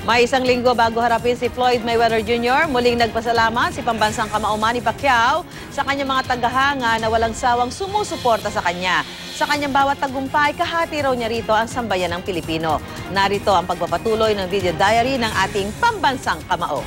May isang linggo bago harapin si Floyd Mayweather Jr., muling nagpasalamat si pambansang kamao Manny Pacquiao sa kanyang mga tagahanga na walang sawang sumusuporta sa kanya. Sa kanyang bawat tagumpay, kahati raw niya rito ang sambayan ng Pilipino. Narito ang pagpapatuloy ng video diary ng ating pambansang kamao.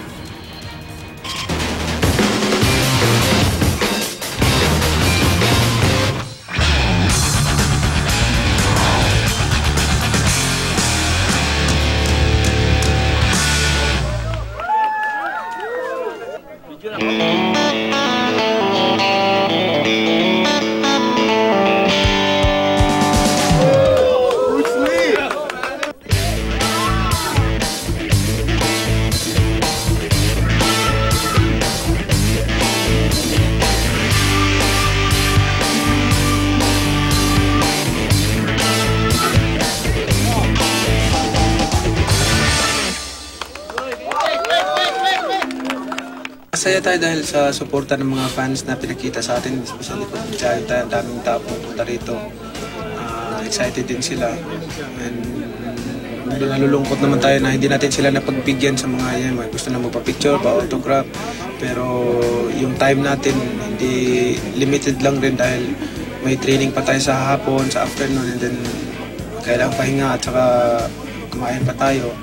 Masaya tayo dahil sa suporta ng mga fans na pinakita sa atin, especially pag tayo daming tao pumunta rito. Excited din sila. And nalulungkot naman tayo na hindi natin sila napagbigyan sa mga yan. May gusto na magpa-picture, pa-autograph. Pero yung time natin hindi limited lang rin dahil may training pa tayo sa hapon, sa afternoon, and then kailangang pahinga at saka kumain pa tayo.